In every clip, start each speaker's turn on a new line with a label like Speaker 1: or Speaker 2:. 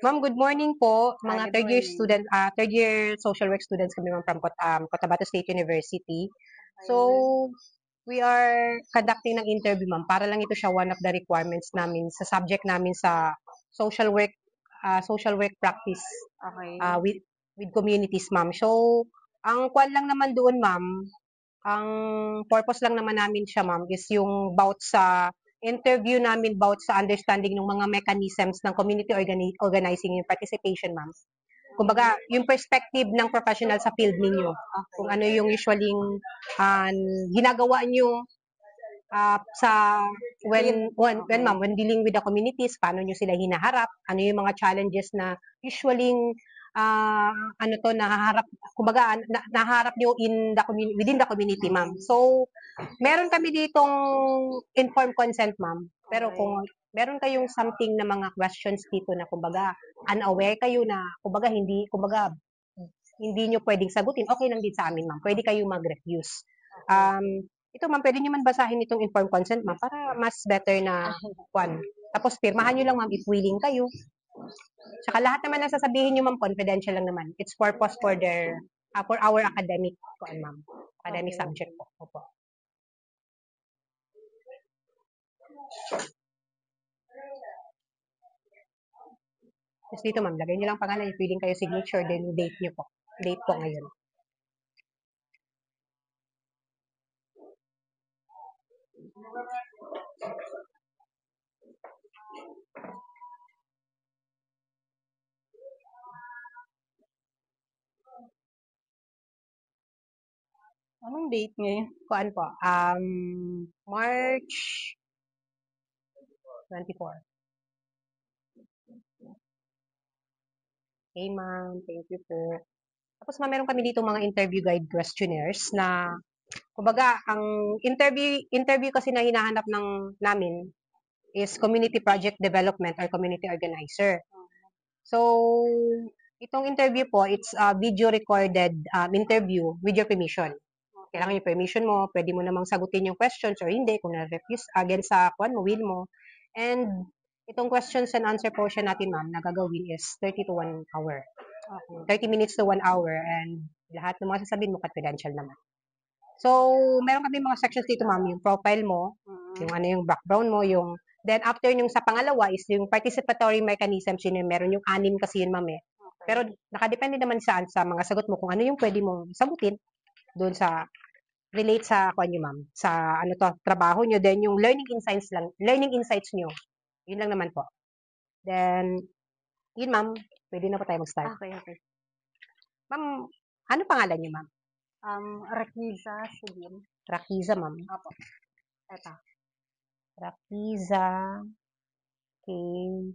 Speaker 1: Ma'am, good morning po. Mga
Speaker 2: Good
Speaker 1: third year
Speaker 2: morning.
Speaker 1: student, third year social work students kami ma'am from Cotabato State University. So, we are conducting ng interview ma'am para lang ito siya one of the requirements namin sa subject namin sa social work practice
Speaker 2: Okay.
Speaker 1: with communities ma'am. So, ang kwan lang naman doon ma'am, ang purpose lang naman namin siya ma'am is yung about sa interview namin about sa understanding ng mga mechanisms ng community organizing yung participation ma'am. Kumbaga, yung perspective ng professional sa field ninyo. Kung ano yung usually uh, ginagawa nyo sa when dealing with the communities, paano nyo sila hinaharap, ano yung mga challenges na usually nahaharap, kumbaga nahaharap nyo within the community, ma'am. So, meron kami ditong informed consent, ma'am. Pero kung meron kayong something na mga questions dito na kumbaga unaware kayo na hindi nyo pwedeng sagutin, okay lang din sa amin, ma'am. Pwede kayong mag-refuse. Ito, ma'am, pwede nyo man basahin itong informed consent, ma'am, para mas better na one. Tapos, pirmahan nyo lang, ma'am, if willing kayo. Tsaka lahat naman na sasabihin nyo, ma'am, confidential lang naman. It's purpose for our academic, ma'am. Academic subject po. Opo. Tapos dito, ma'am, lagay nyo lang pangalan, if willing kayo signature, then date nyo po. Date po ngayon.
Speaker 2: Anong date ngayon?
Speaker 1: Kuan po, March 24. Okay, ma'am. Thank you po. Tapos, ma'am, meron kami dito mga interview guide questionnaires na, kumbaga, ang interview kasi na hinahanap namin is community project development or community organizer. So, itong interview po, it's a video recorded interview with your permission. Kailangan yung permission mo, pwede mo namang sagutin yung questions or hindi, kung na-refuse against sa will mo. And itong questions and answer portion natin, ma'am, na gagawin is 30 to 1 hour. 30 minutes to 1 hour and lahat ng mga sasabihin mo confidential naman. So, meron kami mga sections dito, ma'am, yung profile mo, yung ano yung background mo, yung then after yung sa pangalawa is yung participatory mechanisms, yun yung meron yung 6 kasi yun, ma'am, eh. Pero nakadepende naman sa mga sagot mo kung ano yung pwede mong sagutin doon sa relate sa nyo, ma'am, sa trabaho nyo, then yung learning insights nyo. Yun lang naman po. Then, yun, ma'am, pwede na po tayo mag-start.
Speaker 2: Okay.
Speaker 1: Ma'am, ano pangalan nyo, ma'am?
Speaker 2: Rakiza Sibil.
Speaker 1: Rakiza, ma'am.
Speaker 2: Opo. Eto.
Speaker 1: Rakiza K.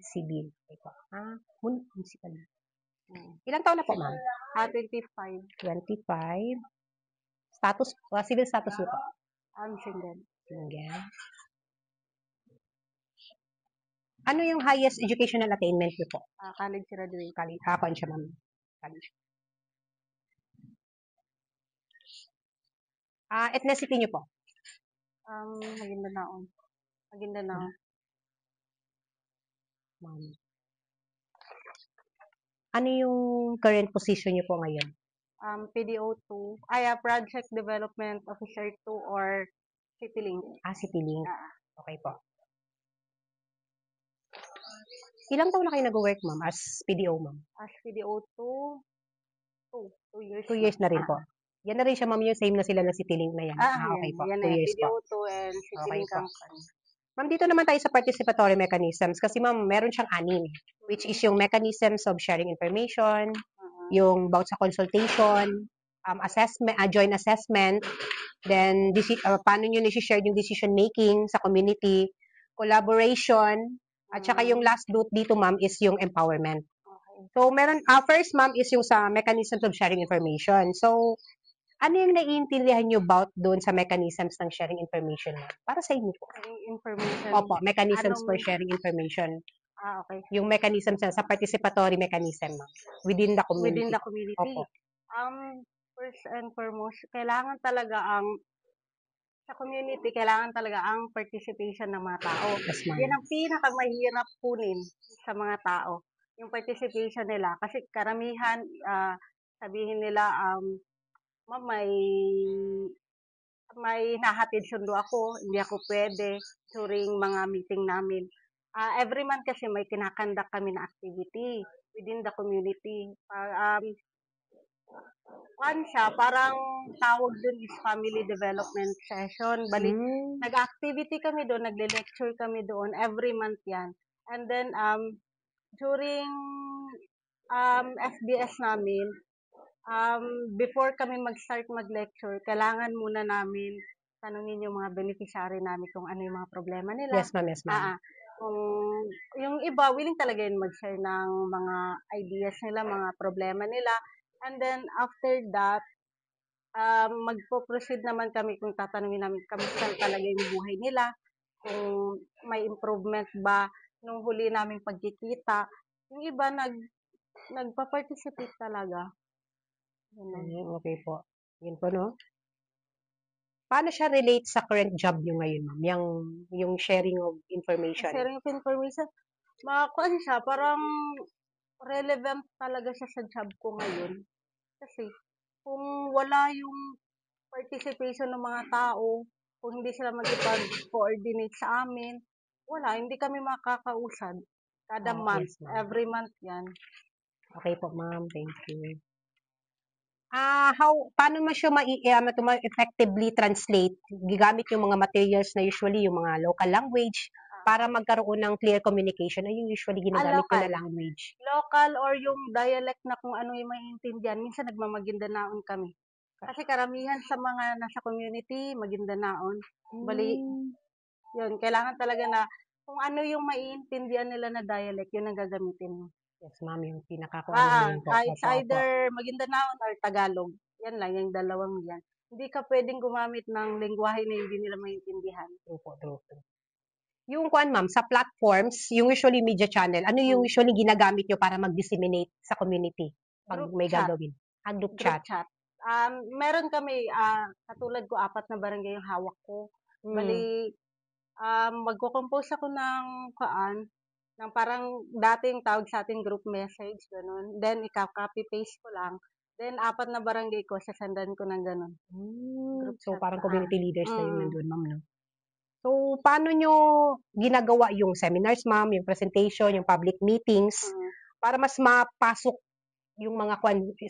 Speaker 1: Sibil. Ito. Municipal. Ilang taon na po, ma'am?
Speaker 2: 25.
Speaker 1: 25. Status, civil status nyo po?
Speaker 2: Single.
Speaker 1: Single. Ano yung highest educational attainment nyo po?
Speaker 2: College graduate.
Speaker 1: College siya, ma'am. College. Ethnicity nyo po?
Speaker 2: Maguindanao.
Speaker 1: Ma'am. Ano yung current position nyo po ngayon?
Speaker 2: PDO2. Project Development Officer 2 or CityLink.
Speaker 1: CityLink. Okay po. Ilang taon na kayo nag-work, ma'am, as PDO, ma'am?
Speaker 2: As PDO2, 2 years.
Speaker 1: 2 years na rin po. Yan na rin siya, ma'am, yung same na sila ng CityLink na yan. Okay po. 2 years po.
Speaker 2: PDO2 and CityLink
Speaker 1: Okay po.
Speaker 2: company.
Speaker 1: Ma'am, dito naman tayo sa participatory mechanisms kasi, ma'am, meron siyang 6, which is yung mechanisms of sharing information, yung about sa consultation, assessment, joint assessment, then paano nyo nisi-share yung decision making sa community, collaboration, at saka yung last dito, ma'am, is yung empowerment. So, first, ma'am, is yung sa mechanisms of sharing information. So, ano yung naiintindihan nyo about doon sa mechanisms ng sharing information, ma'am? Para sa inyo po.
Speaker 2: Information.
Speaker 1: Opo, mechanisms for sharing information.
Speaker 2: Okay.
Speaker 1: Yung mechanisms sa participatory mechanism, ma'am. Within the community.
Speaker 2: Within the community.
Speaker 1: Opo.
Speaker 2: First and foremost, sa community, kailangan talaga ang participation ng mga tao.
Speaker 1: Yes, ma'am.
Speaker 2: Yan ang pinakamahirap kunin sa mga tao. yung participation nila. Kasi karamihan, sabihin nila, "Ma'am, may nahatid sundo ako, hindi ako pwede during mga meeting namin." Every month kasi may kinakandak kami na activity within the community. Siya, parang tawag dun is family development session. Bali,
Speaker 1: Hmm.
Speaker 2: nag-activity kami doon, nagle-lecture kami doon, every month yan. And then, during FBS namin, before kami mag-start mag-lecture, kailangan muna namin tanungin yung mga beneficiary namin kung ano yung mga problema nila.
Speaker 1: Yes, ma'am. Yes, ma'am.
Speaker 2: Kung yung iba, willing talaga yun mag-share ng mga ideas nila, mga problema nila. And then, after that, magpo-proceed naman kami kung tatanungin namin kamusta talaga yung buhay nila, kung may improvement ba nung huli naming pagkikita. Yung iba, nagpa-participate talaga. Ganun.
Speaker 1: Okay po. Yun po, no? Paano siya relate sa current job niyo ngayon, ma'am? Yung sharing of information.
Speaker 2: Sharing of information, makakuan siya, parang relevant talaga siya sa job ko ngayon. Kasi, kung wala yung participation ng mga tao, kung hindi sila magkipag-coordinate sa amin, wala, hindi kami makakausad. Kada month,
Speaker 1: Yes, ma'am.
Speaker 2: every month yan.
Speaker 1: Okay po, ma'am. Thank you. Paano mo siya effectively translate gigamit yung mga materials na usually yung mga local language para magkaroon ng clear communication ay yung usually ginagamit ko na
Speaker 2: Local.
Speaker 1: language.
Speaker 2: Local or yung dialect na kung ano yung maiintindihan. Minsan nagmamagindanaon kami. Kasi karamihan sa mga nasa community, Magindanaon. Bali, yun, kailangan talaga na kung ano yung maiintindihan nila na dialect, yun ang gagamitin mo.
Speaker 1: Yes, ma'am, yung pinakakuha mo yun po.
Speaker 2: It's either Magindanaon or Tagalog. Yan lang, yung dalawang yan. Hindi ka pwedeng gumamit ng lengguwahe na hindi nila maintindihan.
Speaker 1: True po, true. Yung kuan ma'am, sa platforms, yung usually media channel, ano yung usually ginagamit nyo para mag-disseminate sa community pag
Speaker 2: Group
Speaker 1: may
Speaker 2: chat.
Speaker 1: gagawin? Group
Speaker 2: Group
Speaker 1: chat.
Speaker 2: chat. Meron kami, katulad ko, 4 na barangay yung hawak ko. Bali, magko-compose ako ng parang dating tawag sa atin group message, ganun. Then, copy-paste ko lang. Then, 4 na barangay ko, sasendan ko ng ganun. Group
Speaker 1: So,
Speaker 2: chat.
Speaker 1: parang community leaders na yung
Speaker 2: Mm.
Speaker 1: nandun, ma'am, no? So, paano nyo ginagawa yung seminars, ma'am, yung presentation, yung public meetings, para mas mapasok yung mga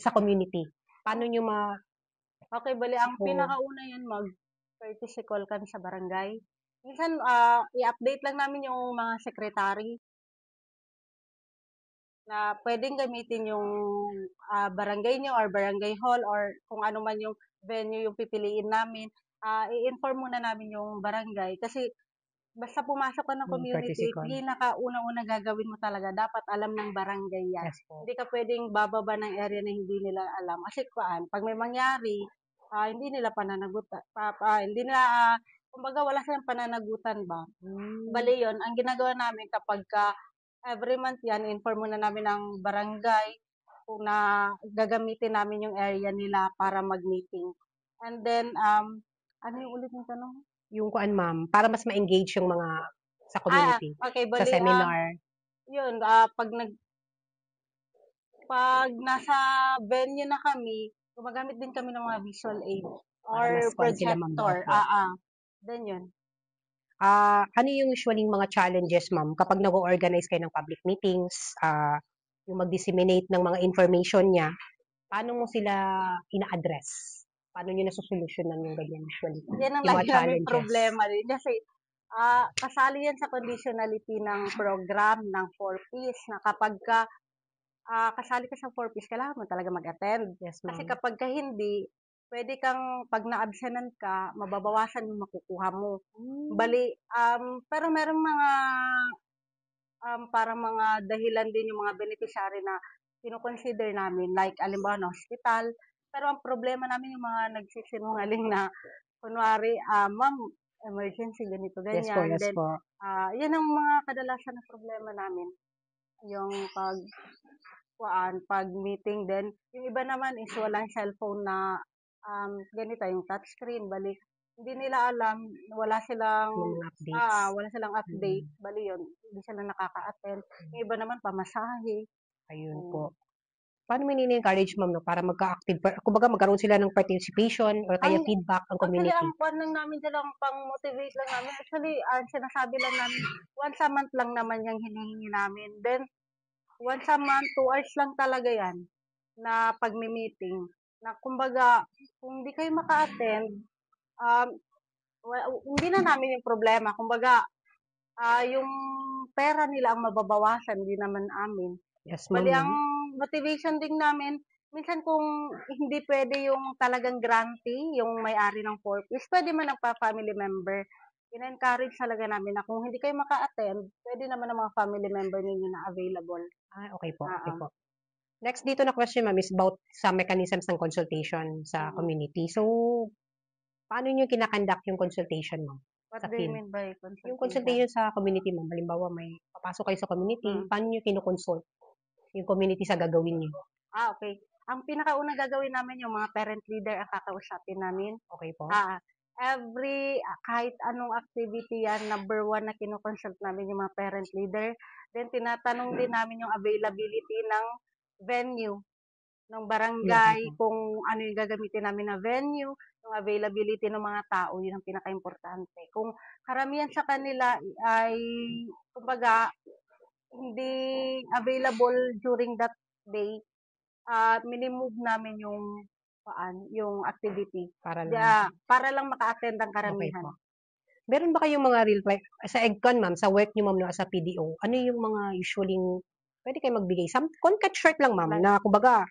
Speaker 1: sa community? Paano nyo
Speaker 2: Okay, bali, ang pinakauna yan, mag-courtesy call kami sa barangay. Minsan, i-update lang namin yung mga secretary na pwedeng gamitin yung barangay nyo or barangay hall or kung ano man yung venue yung pipiliin namin. I-inform muna namin yung barangay kasi basta pumasok ka ng
Speaker 1: courtesy
Speaker 2: community,
Speaker 1: call?
Speaker 2: pinakauna-una gagawin mo talaga, dapat alam ng barangay yan.
Speaker 1: Yes po.
Speaker 2: Hindi ka pwedeng bababa ng area na hindi nila alam. Kasi pag may mangyari, hindi nila pananagutan. Hindi nila, kumbaga wala silang pananagutan ba? Bali yun, ang ginagawa namin kapag every month yan, inform muna namin ang barangay kung na gagamitin namin yung area nila para mag-meeting. And then, ano yung ulit yung tanong?
Speaker 1: Yung kuan, ma'am, para mas ma-engage yung mga sa community,
Speaker 2: Okay,
Speaker 1: sa
Speaker 2: bali,
Speaker 1: seminar.
Speaker 2: yun, pag nasa venue na kami, gumagamit din kami ng mga visual aid or
Speaker 1: Para mas kuan sila, ma'am,
Speaker 2: projector.
Speaker 1: opo.
Speaker 2: Then yun.
Speaker 1: Ano yung usually mga challenges, ma'am, kapag nag-organize kayo ng public meetings, yung mag-disseminate ng mga information niya, paano mo sila ina-address? Paano nyo nasusolusyonan yung ganyan usually?
Speaker 2: Yan ang
Speaker 1: Yung
Speaker 2: lagi
Speaker 1: mga
Speaker 2: namin
Speaker 1: challenges.
Speaker 2: problema din. Kasi, kasali yan sa conditionality ng program ng 4Ps na kapag kasali ka sa 4Ps, kailangan mo talaga mag-attend.
Speaker 1: Yes,
Speaker 2: Kasi
Speaker 1: ma'am.
Speaker 2: kapag hindi, pwede kang, pag na-absenan ka, mababawasan yung makukuha mo. Bali, pero meron mga, parang mga dahilan din yung mga beneficiary na kino-consider namin, like, alimbawa, na hospital. Pero ang problema namin yung mga nagsisinungaling na, kunwari, ma'am, emergency, ganito,
Speaker 1: Yes po,
Speaker 2: ganyan.
Speaker 1: yes
Speaker 2: Then,
Speaker 1: po.
Speaker 2: yan ang mga kadalasan na problema namin. Yung pag meeting din. Yung iba naman is walang cellphone na ganito, yung touchscreen. Bali, hindi nila alam, wala silang
Speaker 1: Yung mga updates.
Speaker 2: update. Bali yun, hindi sila nakaka-attend. Yung iba naman pamasahe.
Speaker 1: Ayun
Speaker 2: Mm.
Speaker 1: po. Paano mo ini-encourage ma'am 'no, para magka-active kumbaga magkaroon sila ng participation or kaya
Speaker 2: Ang
Speaker 1: feedback ang
Speaker 2: Actually,
Speaker 1: community?
Speaker 2: ang kuwan lang namin diyan, pang-motivate lang namin, actually, ang sinasabi lang namin, once a month lang naman yung hinihingi namin. Then, once a month, 2 hours lang talaga yan na pagme-meeting. Na kumbaga, kung di kayo maka-attend, um, hindi na namin yung problema. Kumbaga, yung pera nila ang mababawasan, hindi naman amin.
Speaker 1: Yes ma'am
Speaker 2: Bali
Speaker 1: 'no?
Speaker 2: ang motivation din namin, minsan kung hindi puwede yung talagang grantee, yung may-ari ng 4 piece, puwede man ang family member. Ina-encourage talaga namin na kung hindi kayo maka-attend, puwede naman ang mga family member ninyo na available.
Speaker 1: Okey po, okey
Speaker 2: Oo.
Speaker 1: po. Next dito na question ma'am is about sa mechanisms ng consultation sa
Speaker 2: Mm.
Speaker 1: community. So, paano niyo kina-conduct yung consultation ma'am,
Speaker 2: What
Speaker 1: sa
Speaker 2: do you
Speaker 1: field?
Speaker 2: mean by
Speaker 1: Yung
Speaker 2: consultation?
Speaker 1: consultation sa community ma'am, halimbawa may papasok kayo sa community,
Speaker 2: Mm.
Speaker 1: paano niyo kino-consult yung community sa gagawin niyo?
Speaker 2: Okay. Ang pinakaunang gagawin namin yung mga parent leader ang kakausapin namin.
Speaker 1: Okey po?
Speaker 2: Kahit anong activity yan, number one na kino-consult namin yung mga parent leader. Then, tinatanong din namin yung availability ng venue ng
Speaker 1: Okey
Speaker 2: barangay,
Speaker 1: po.
Speaker 2: kung ano yung gagamitin namin na venue, yung availability ng mga tao, yun ang pinaka-importante. Kung karamihan sa kanila ay, kumbaga, hindi available during that day, mini-move namin yung activity.
Speaker 1: Para lang
Speaker 2: Para lang maka-attend ang
Speaker 1: okey
Speaker 2: karamihan.
Speaker 1: po. Meron ba kayong mga real life sa EGCON ma'am, sa work niyo ma'am 'no, as a PDO, ano yung mga usually puwede kayong magbigay content short lang ma'am
Speaker 2: Like,
Speaker 1: na kumbaga,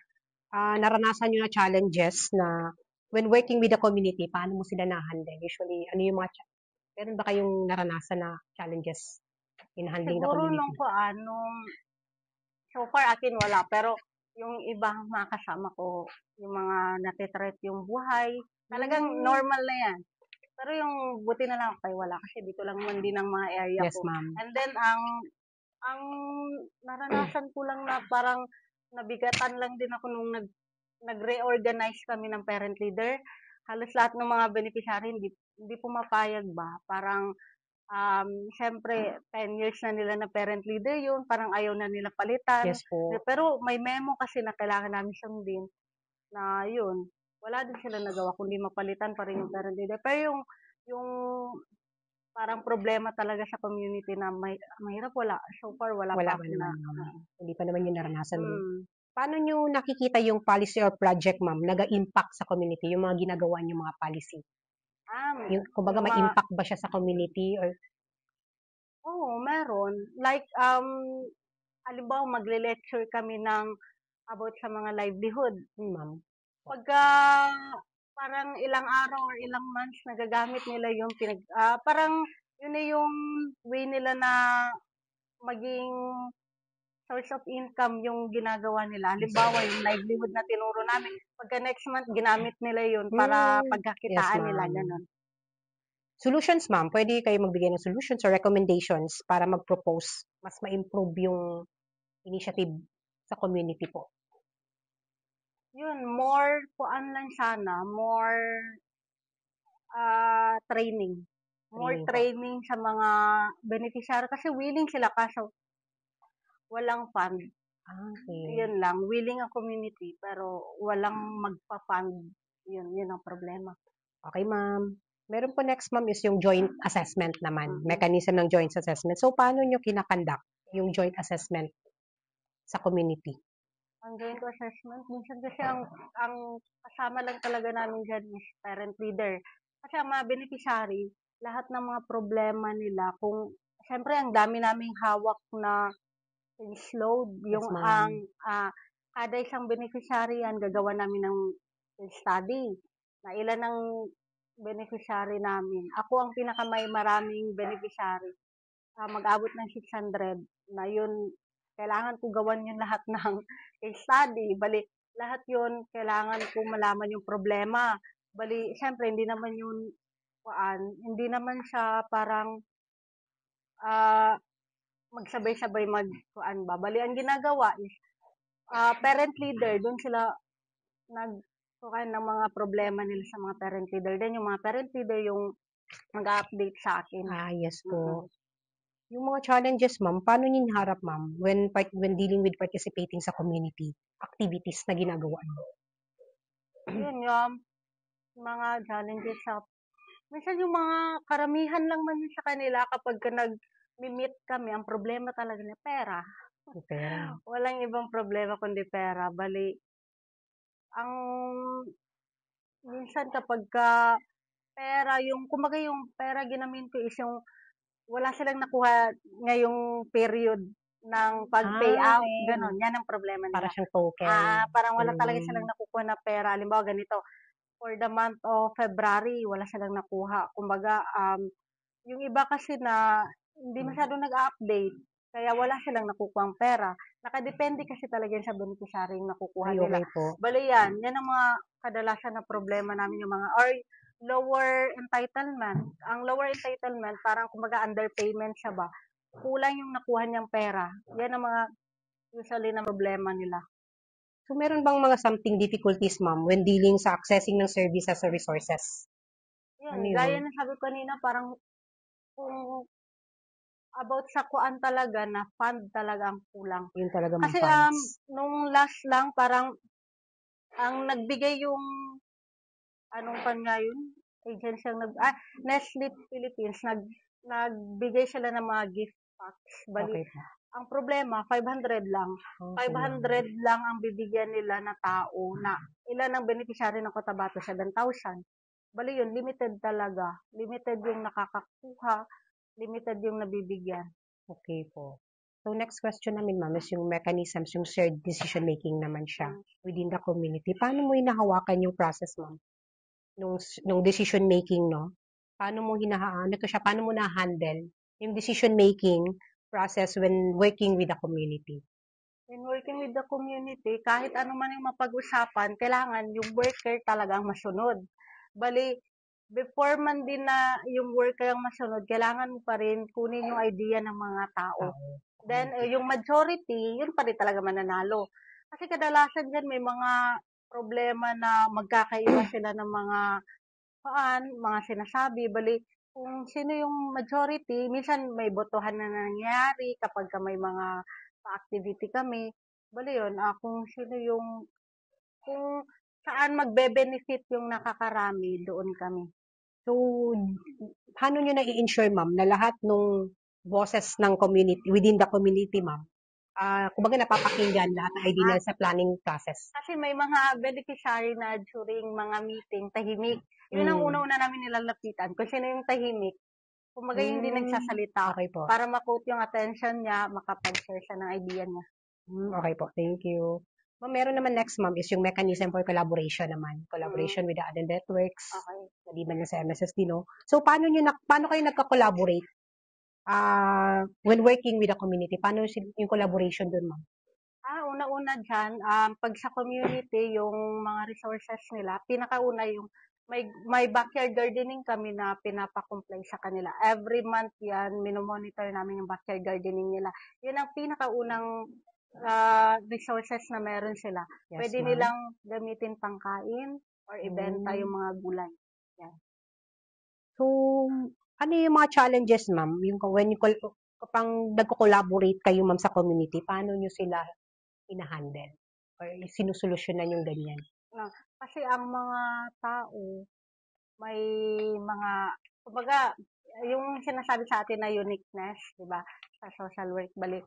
Speaker 1: naranasan niyo na challenges na when working with the community, paano mo sila na-handle? Usually ano yung mga meron ba kayong naranasan na challenges in handling the
Speaker 2: siguro
Speaker 1: community?
Speaker 2: so far akin wala, pero yung ibang mga kasama ko, yung mga nati-threat yung buhay, talagang
Speaker 1: Hmm,
Speaker 2: normal na yan. Pero yung buti na lang kayo wala kasi dito lang man din ang mga area
Speaker 1: yes
Speaker 2: ko.
Speaker 1: ma'am.
Speaker 2: And then ang naranasan ko lang na parang nabigatan lang din ako nung nag-reorganize kami ng parent leader. Halos lahat ng mga beneficiary hindi pumapayag ba. Parang siyempre 10 years na nila na parent leader yun, parang ayaw na nila palitan.
Speaker 1: Yes po.
Speaker 2: Pero may memo kasi na kailangan namin sundin na yun, wala din sila nagawa kundi mapalitan pa rin yung parent leader. Pero yung parang problema talaga sa community na mahirap, wala. So far, wala
Speaker 1: Wala
Speaker 2: pa
Speaker 1: pa
Speaker 2: ako na,
Speaker 1: naman ma'am. Hindi pa naman yung naranasan mo.
Speaker 2: mm,
Speaker 1: Paano niyo nakikita yung policy or project ma'am, nag-impact sa community, yung mga ginagawa niyong mga policy?
Speaker 2: ah,
Speaker 1: Yung kumbaga
Speaker 2: yung
Speaker 1: may
Speaker 2: mga,
Speaker 1: impact ba siya sa community or
Speaker 2: oo, meron. Like, halimbawa, magle-lecture kami about sa mga livelihood.
Speaker 1: ma'am?
Speaker 2: Pagka parang ilang araw or ilang months nagagamit nila yung parang yun na yung way nila na maging source of income yung ginagawa nila. Halimbawa, yung livelihood na tinuro namin, pagka next month, ginamit nila yun para
Speaker 1: Yes
Speaker 2: pagkakitaan nila,
Speaker 1: ma'am.
Speaker 2: ganun.
Speaker 1: Solutions ma'am, puwede kayo magbigay ng solutions or recommendations para mag-propose, mas ma-improve yung initiative sa community po.
Speaker 2: Yun, more lang sana, more training. More
Speaker 1: Training po.
Speaker 2: training sa mga beneficiary kasi willing sila kaso walang fund.
Speaker 1: Okey.
Speaker 2: Yun lang, willing ang community pero walang magpa-fund. Yun ang problema.
Speaker 1: Okey ma'am. Meron po next ma'am is yung joint assessment naman,
Speaker 2: Mm.
Speaker 1: mechanism ng joint assessment. So, paano niyo kina-conduct yung joint assessment sa community?
Speaker 2: Ang joint assessment, minsan kasi ang kasama lang talaga namin diyan is parent leader. Kasi ang mga beneficiary, lahat ng mga problema nila, kung siyempre ang dami naming hawak na case load,
Speaker 1: Yes
Speaker 2: yung
Speaker 1: ma'am.
Speaker 2: kada isang beneficiary yan, gagawa namin ng case study na ilan ang beneficiary namin. Ako ang pinakamay maraming beneficiary, mag-abot ng 600 na yun, kailangan ko gawan yung lahat ng case study. Bali, lahat yun, kailangan ko malaman yung problema. Bali, syempre, hindi naman siya parang ah, magsabay-sabay mag-kuan ba. Bali, ang ginagawa is, parent leader, doon sila nag-kuan ng mga problema nila sa mga parent leader. Then, yung mga parent leader yung mag-update sa akin.
Speaker 1: Yes
Speaker 2: Mm.
Speaker 1: po. Yung mga challenges, ma'am, paano niyo hinaharap, ma'am, when dealing with participating sa community activities na ginagawa niyo?
Speaker 2: Yun yung mga challenges sa minsan yung mga karamihan lang man yun sa kanila kapag nag-meet kami, ang problema talaga nila pera.
Speaker 1: Yung pera.
Speaker 2: Walang ibang problema kundi pera. Bali, ang minsan kapagka pera, yung kumbaga yung pera ginamin ko is yung wala silang nakuha ngayong period ng pag-payout,
Speaker 1: Okay.
Speaker 2: gano'n. Yan ang problema
Speaker 1: Para
Speaker 2: nila.
Speaker 1: siyang token.
Speaker 2: Parang wala talaga silang
Speaker 1: Hmm.
Speaker 2: nakukuha na pera. Halimbawa ganito, for the month of February, wala silang nakuha. Kumbaga, yung iba kasi na hindi masyadong nag-update, kaya wala silang nakukuhang pera. Nakadepende kasi talaga yan sa beneficiary yung nakukuha
Speaker 1: Ay,
Speaker 2: nila.
Speaker 1: okay po.
Speaker 2: Bale yan ang mga kadalasan na problema namin yung mga, or lower entitlement. Ang lower entitlement, parang kumbaga underpayment siya ba? Kulang yung nakuha niyang pera. Yan ang mga usually na problema nila.
Speaker 1: So, meron bang mga something difficulties, ma'am, when dealing sa accessing ng services or resources? Ano
Speaker 2: Yun, gaya
Speaker 1: yun?
Speaker 2: ng sabi ko kanina, parang kung about sa kuan talaga na fund talaga ang kulang.
Speaker 1: Yun talaga, ma'am,
Speaker 2: Kasi
Speaker 1: funds.
Speaker 2: nung last lang parang ang nagbigay yung anong fund nga yun? Agency ang Nestle Philippines nagbigay sila ng mga gift packs. Bali,
Speaker 1: Okay po.
Speaker 2: ang problema 500 lang.
Speaker 1: Okay, ma'am.
Speaker 2: 500 lang ang bibigyan nila na tao na ilan ang beneficiary ng Cotabato 7,000. Bali yun, limited talaga. Limited yung nakakakuha, limited yung nabibigyan.
Speaker 1: Okay po. So, next question namin, ma'am, is yung mechanisms, yung shared decision making naman siya within the community. Paano mo hinahawakan yung process, ma'am? Nung decision making, no? Paano mo ano to siya, paano mo na-handle yung decision making process when working with the community?
Speaker 2: In working with the community, kahit ano man yung mapag-usapan, kailangan yung worker talagang masunod. Bali, before man din na yung worker ang masunod, kailangan mo pa rin kunin yung idea ng mga tao. Then, yung majority, yun pa rin talaga mananalo. Kasi kadalasan dyan may mga problema na magkakaiba sila ng mga sinasabi. Bali, kung sino yung majority, minsan may botohan na nangyayari kapag may mga pa-activity kami. Bali yun, kung sino yung, kung saan magbe-benefit yung nakakarami, doon kami.
Speaker 1: So, paano nyo na-i-ensure, ma'am, na lahat ng bosses ng community, within the community, ma'am, kumbaga napapakinggan lahat ng idea nila sa planning process?
Speaker 2: Kasi may mga beneficiary na during mga meeting, tahimik. Yun ang una-una namin nilalapitan. Kung sino yung tahimik, kumbaga yung hindi nagsasalita
Speaker 1: Okay po.
Speaker 2: para ma-quote yung attention niya, makapag-share siya ng idea niya.
Speaker 1: Okay po. Thank you. Ma'am, meron naman next, ma'am, is yung mechanism for collaboration naman. Collaboration with the other networks,
Speaker 2: Okay.
Speaker 1: maliban na sa MSSD, no? So, paano kayo nagka-collaborate when working with the community? Paano yung collaboration dun, ma'am?
Speaker 2: Una-una dyan, pag sa community, yung mga resources nila, pinakauna yung may backyard gardening kami na pinapa-comply sa kanila. Every month yan, minomonitor namin yung backyard gardening nila. Yun ang pinakaunang resources na meron sila.
Speaker 1: Yes,
Speaker 2: Pwede
Speaker 1: ma'am.
Speaker 2: nilang gamitin pangkain or ibenta yung mga gulay.
Speaker 1: So, ano yung mga challenges, ma'am? When kapag nagko-collaborate kayo, ma'am, sa community, paano nyo sila ina-handle? Or sinusolusyonan yung ganyan?
Speaker 2: Kasi ang mga tao, may mga, kumbaga, yung sinasabi sa atin na uniqueness, di ba, sa social work, bali,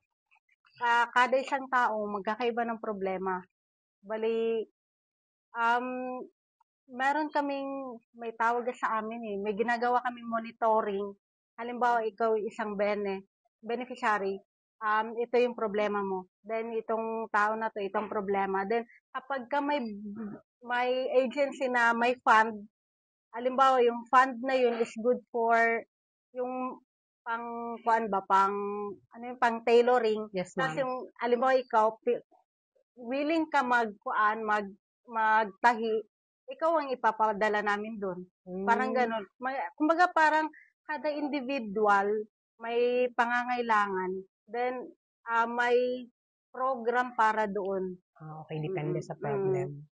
Speaker 2: kada isang tao, magkakaiba ng problema. Bali, meron kaming, may tawag sa amin may ginagawa kaming monitoring. Halimbawa, ikaw isang beneficiary, ito yung problema mo. Then, itong tao na to, itong problema. Then, kapag ka may agency na may fund, halimbawa, yung fund na yun is good for yung ano yung pang tailoring.
Speaker 1: Yes,
Speaker 2: Tapos
Speaker 1: ma'am.
Speaker 2: yung, halimbawa, ikaw, willing ka magtahi, ikaw ang ipapadala namin doon. Parang ganun. Kumbaga parang kada individual may pangangailangan. Then, may program para doon.
Speaker 1: Okay, depende sa problem.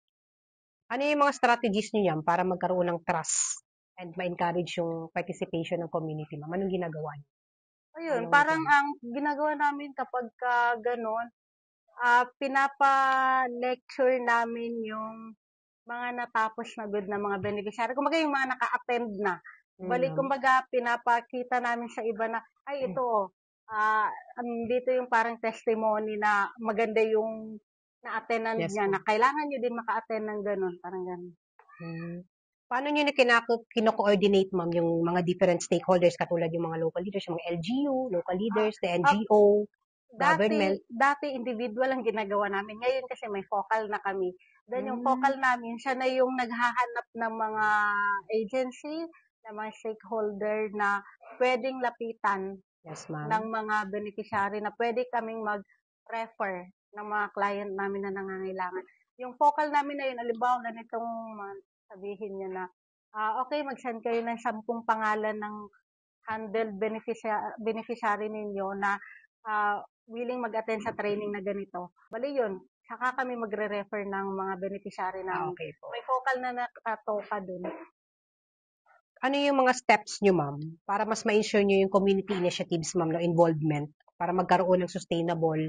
Speaker 1: Ano yung mga strategies niyo yan para magkaroon ng trust and ma-encourage yung participation ng community, ma'am? Anong ginagawa niyo?
Speaker 2: Ayun,
Speaker 1: Anong
Speaker 2: parang
Speaker 1: kwan?
Speaker 2: ang ginagawa namin kapagka gano'n, pinapa-lecture namin yung mga natapos na good na mga beneficiary. Kumbaga yung mga naka-attend na. Bale
Speaker 1: Ma'am.
Speaker 2: kumbaga pinapakita namin sa iba na, ay ito oh, dito yung parang testimony na maganda yung na-attendan
Speaker 1: Yes,
Speaker 2: niya, na
Speaker 1: ma'am.
Speaker 2: kailangan niyo din maka-attend ng gano'n, parang gano'n.
Speaker 1: Paano niyo na kino-coordinate, ma'am, yung mga different stakeholders katulad yung mga local leaders, yung mga LGU, local
Speaker 2: Ah,
Speaker 1: leaders, the
Speaker 2: ah,
Speaker 1: NGO,
Speaker 2: Dati
Speaker 1: government?
Speaker 2: dati individual ang ginagawa namin, ngayon kasi may focal na kami. Then yung
Speaker 1: Hmm,
Speaker 2: focal namin, siya na yung naghahanap ng mga agency, ng mga stakeholder na puwedeng lapitan
Speaker 1: yes,
Speaker 2: ng
Speaker 1: ma'am.
Speaker 2: mga beneficiary, na puwede kaming mag-refer ng mga client namin na nangangailangan. Yung focal namin na yun, halimbawa ganitong month, sabihin niyo na, okey mag-send kayo ng 10 pangalan ng handled beneficiary ninyo na willing mag-attend sa training na ganito. Bale yun, saka kami magre-refer ng mga beneficiary namin.
Speaker 1: Okay po.
Speaker 2: May focal na nakatoka dun.
Speaker 1: Ano yung mga steps niyo, ma'am, para mas ma-ensure niyo yung community initiatives, ma'am, no, involvement para magkaroon ng sustainable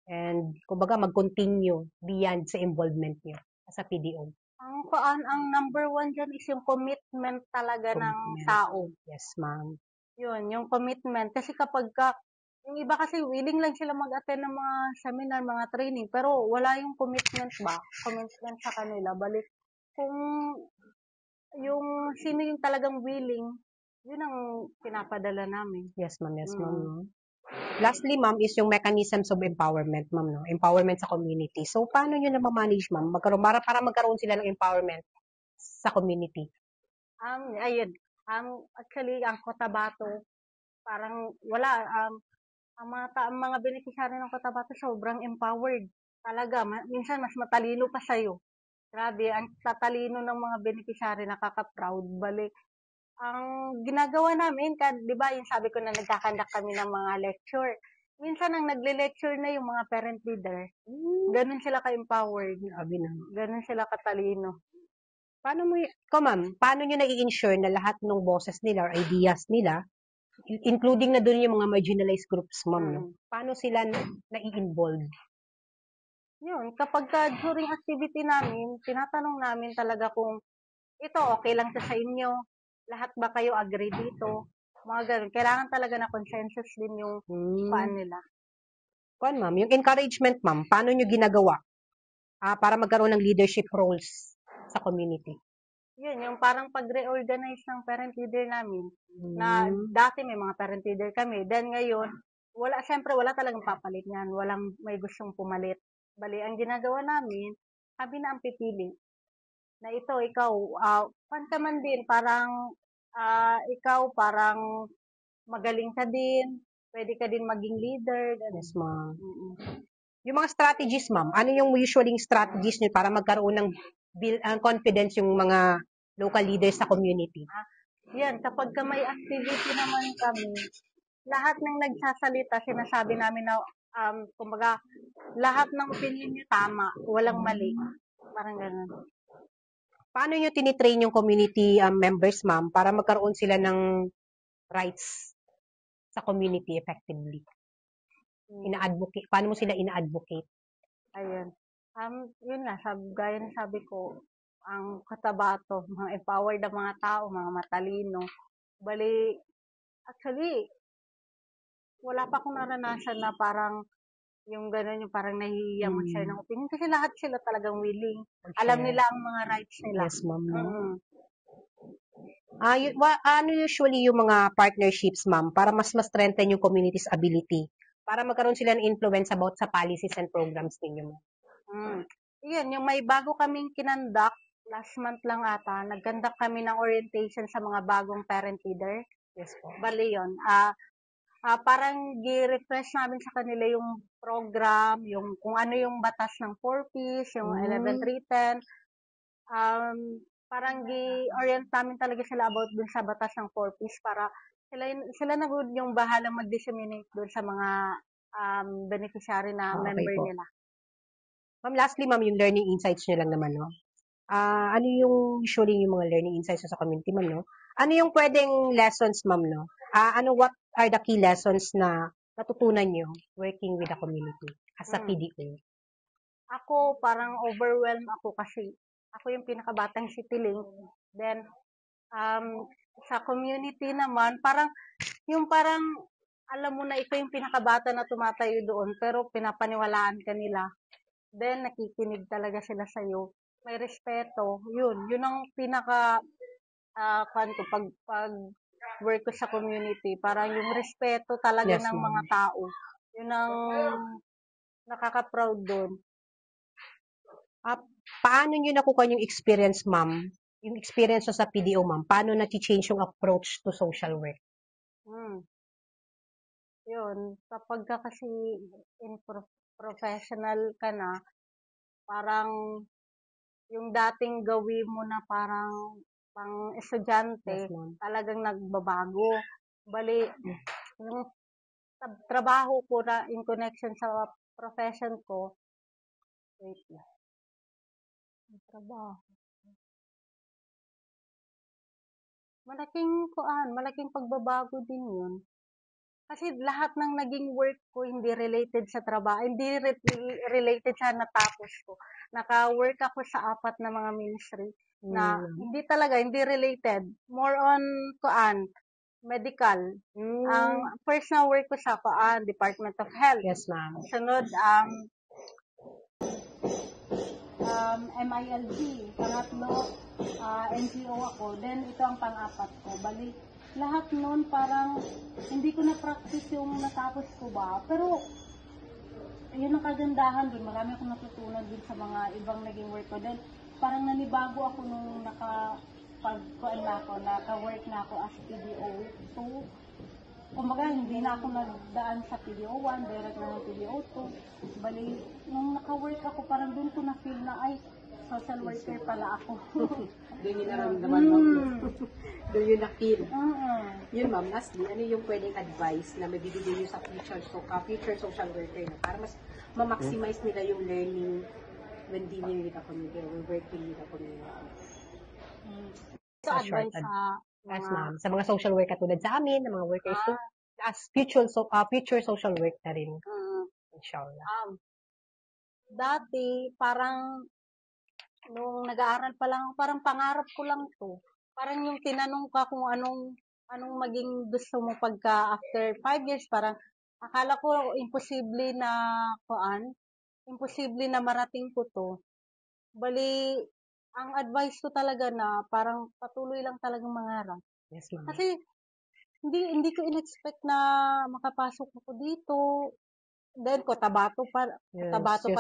Speaker 1: and kumbaga mag-continue beyond sa involvement niyo sa PDO?
Speaker 2: Ang number one dyan is yung commitment talaga ng
Speaker 1: Commitment.
Speaker 2: tao.
Speaker 1: Yes, ma'am.
Speaker 2: Yun, yung commitment. Kasi kapagka, yung iba kasi willing lang sila mag-attend ng mga seminar, mga training, pero wala yung commitment ba? Commitment sa kanila. Balik, kung yung sino yung talagang willing, yun ang pinapadala namin.
Speaker 1: Yes, ma'am. Yes, ma'am.
Speaker 2: Mm.
Speaker 1: No? Lastly, ma'am, is yung mechanisms of empowerment, ma'am, no? Empowerment sa community. So, paano nyo na ma-manage, ma'am, para magkaroon sila ng empowerment sa community?
Speaker 2: Ayun, actually, ang Cotabato, parang wala, ang mga beneficiary ng Cotabato sobrang empowered. Talaga, minsan mas matalino pa sa'yo. Grabe, ang tatalino ng mga beneficiary, nakaka-proud. Balik, ang ginagawa namin, 'di ba, yung sabi ko na nagkakandak kami ng mga lecture. Minsan ang nagle-lecture na yung mga parent leader. Ganun sila ka-empowered.
Speaker 1: Grabe na.
Speaker 2: Ganun sila katalino.
Speaker 1: Paano nyo na-i-ensure na lahat ng boses nila or ideas nila, including na doon yung mga marginalized groups, ma'am, no?
Speaker 2: Mm.
Speaker 1: Paano sila na-i-involve?
Speaker 2: Yun, kapagka during activity namin, tinatanong namin talaga kung ito okay lang 'to sa inyo, lahat ba kayo agree dito, mga gano'n. Kailangan talaga na consensus din yung paan
Speaker 1: Hmm.
Speaker 2: nila.
Speaker 1: Ma'am, yung encouragement, ma'am, paano nyo ginagawa para magkaroon ng leadership roles sa community?
Speaker 2: Yun, yung parang pag-reorganize ng parent leader namin, na
Speaker 1: Hmm.
Speaker 2: dati may mga parent leader kami, then ngayon, siyempre wala talagang papalit niyan, walang may gustong pumalit. Bale, ang ginagawa namin, kami na ang pipili, na ito, ikaw, fan ka man din, parang, ikaw, parang magaling ka din, pwede ka din maging leader, ganun.
Speaker 1: Yes, ma'am.
Speaker 2: Mm.
Speaker 1: Yung mga strategies, ma'am, ano yung usually strategies nyo para magkaroon ng confidence yung mga local leaders sa community?
Speaker 2: Yan, kapag ka may activity naman kami, lahat ng nagsasalita, sinasabi namin na, kumbaga, lahat ng opinion niyo tama, walang mali. Parang ganun.
Speaker 1: Paano nyo tinitrain yung community members, ma'am, para magkaroon sila ng rights sa community effectively?
Speaker 2: Mm.
Speaker 1: Paano mo sila ina-advocate?
Speaker 2: Ayun. Yun nga, gaya ng sabi ko, ang Cotabato, mga empowered na mga tao, mga matalino. Bali, actually, wala pa akong naranasan na parang yung gano'n, yung parang nahihiya mag-share ng opinion kasi lahat sila talagang willing. Alam
Speaker 1: Mag-share.
Speaker 2: nila ang mga rights nila.
Speaker 1: Yes, ma'am. No?
Speaker 2: Mm.
Speaker 1: Ano usually yung mga partnerships, ma'am, para mas strengthen yung community's ability? Para magkaroon sila ng influence about sa policies and programs ninyo, ma'am?
Speaker 2: Mm. Iyon, yung may bago kaming kinandak, last month lang ata, nagkandak kami ng orientation sa mga bagong parent leader.
Speaker 1: Yes po.
Speaker 2: Bali yun. Parang gi-refresh namin sa kanila yung program, yung kung ano yung batas ng 4Ps, yung 11310. Um, Parang gi-orient namin talaga sila about dun sa batas ng 4Ps para sila na good yung bahalang mag-disseminate dun sa mga beneficiary na
Speaker 1: Okay
Speaker 2: member
Speaker 1: po.
Speaker 2: nila.
Speaker 1: Ma'am, lastly, ma'am, yung learning insights nyo lang naman, no? Ano yung usually yung mga learning insights nyo sa community, ma'am, no? Ano yung pwedeng lessons, ma'am, no? what are the key lessons na natutunan nyo working with the community as a
Speaker 2: Mm.
Speaker 1: PDO?
Speaker 2: Ako, parang overwhelmed ako kasi ako yung pinakabatang sitiling. Then, sa community naman, parang, alam mo na ikaw yung pinakabata na tumatayo doon, pero pinapaniwalaan ka nila. Then, nakikinig talaga sila sa'yo. May respeto. Yun ang pinaka, pag work ko sa community, parang yung respeto talaga
Speaker 1: Yes,
Speaker 2: ng
Speaker 1: ma'am.
Speaker 2: mga tao. Yun ang nakaka-proud doon.
Speaker 1: Paano nyo nakuha yung experience, ma'am? Yung experience nyo sa PDO, ma'am? Paano na-change yung approach to social work?
Speaker 2: Yun, kapag ka kasi professional ka na, parang yung dating gawin mo na parang pang estudyante,
Speaker 1: Yes, ma'am.
Speaker 2: talagang nagbabago. Bali, yung trabaho ko na in connection sa profession ko, wait lang. Yung trabaho. Malaking pagbabago din yun. Kasi lahat ng naging work ko hindi related sa trabaho, hindi related sa natapos ko. Naka-work ako sa 4 na mga ministry na hindi related. More on medical. Ang first na work ko sa Department of Health.
Speaker 1: Yes, ma'am.
Speaker 2: Sunod, MILG. Pangatlo, NGO ako. Then, ito ang pang-apat ko. Bali, lahat nun parang hindi ko na-practice yung natapos ko ba. Pero, yun ang kagandahan dun. Marami akong natutunan dun sa mga ibang naging work ko. Then, parang nanibago ako nung naka-work na ako as PDO 2. Kumbaga, hindi na ako nagdaan sa PDO 1, direct na ng PDO 2. Bali, nung naka-work ako, parang dun ko na-feel na, ay, social worker pala ako.
Speaker 3: Doon yung naramdaman mo. Doon yung na-feel. Yun, ma'am, lastly, ano yung pwedeng advice na mabibigay nyo sa future social worker na para mas ma-maximize nila yung learning when dealing with the community or working with the community?
Speaker 2: So, advice sa
Speaker 1: Yes, ma'am. Sa mga social work katulad sa amin, ng mga workers to, as future social work na rin. Inshallah.
Speaker 2: Dati, parang nung nag-aaral pa lang, parang pangarap ko lang to. Parang yung tinanong ka kung anong maging gusto mo pagka after 5 years, parang akala ko imposible na marating ko to. Bali, ang advice ko talaga na parang patuloy lang talagang mangarap.
Speaker 1: Yes, ma'am.
Speaker 2: Kasi hindi ko in-expect na makapasok ako dito. Then, Cotabato pa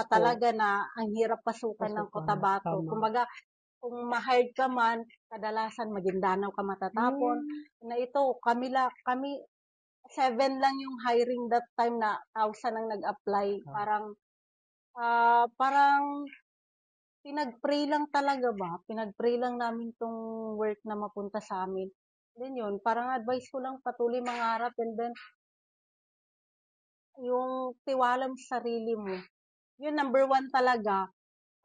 Speaker 2: talaga na ang hirap pasukan ng Cotabato. Kumbaga, kung ma-hired ka man, kadalasan Maguindanao ka matatapon. Na ito, kami 7 lang yung hiring that time na 1,000 ang nag-apply. Parang pinag-pray lang talaga ba? Pinag-pray lang namin tong work na mapunta sa amin. Then yun, parang advice ko lang patuloy mangarap and then yung tiwala mo sa sarili mo. Yun, number 1 talaga.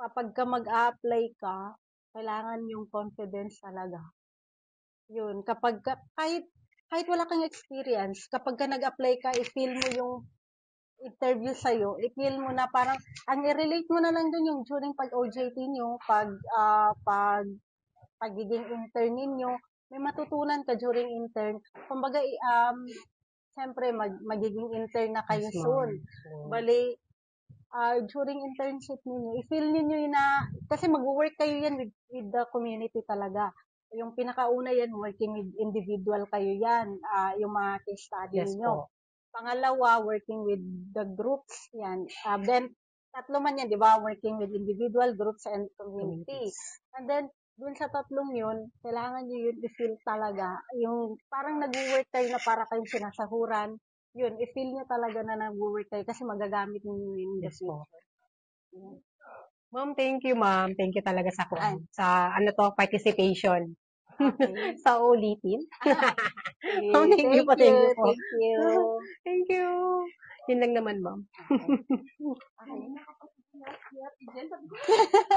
Speaker 2: Kapag ka mag-a-apply ka, kailangan yung confidence talaga. Yun, kahit wala kang experience, kapag ka nag-apply ka, i-feel mo yung interview sa'yo, i-feel mo na parang, ang i-relate mo na lang dun yung during pag-OJT nyo, pagiging intern ninyo, may matutunan ka during intern. Kumbaga, siyempre, magiging intern na kayo soon. Bali, during internship ninyo, i-feel ninyo yun na, kasi mag-work kayo yan with the community talaga. Yung pinakauna yan, working with individual kayo yan, yung mga case study ninyo. Pangalawa, working with the groups, yan. Then, tatlo man yan, di ba? Working with individual, groups, and community. And then, dun sa tatlong yun, kailangan nyo yun i-feel talaga. Yung parang nag-work kayo na para kayong sinasahuran, yun, i-feel nyo talaga na nag-work kayo kasi magagamit nyo yun in the future.
Speaker 1: Ma'am, thank you, ma'am. Thank you talaga sa participation.
Speaker 2: Okay.
Speaker 1: Sa ulitin.
Speaker 2: Thank you.
Speaker 1: Thank you. Yun lang naman, ma'am.
Speaker 2: Okay.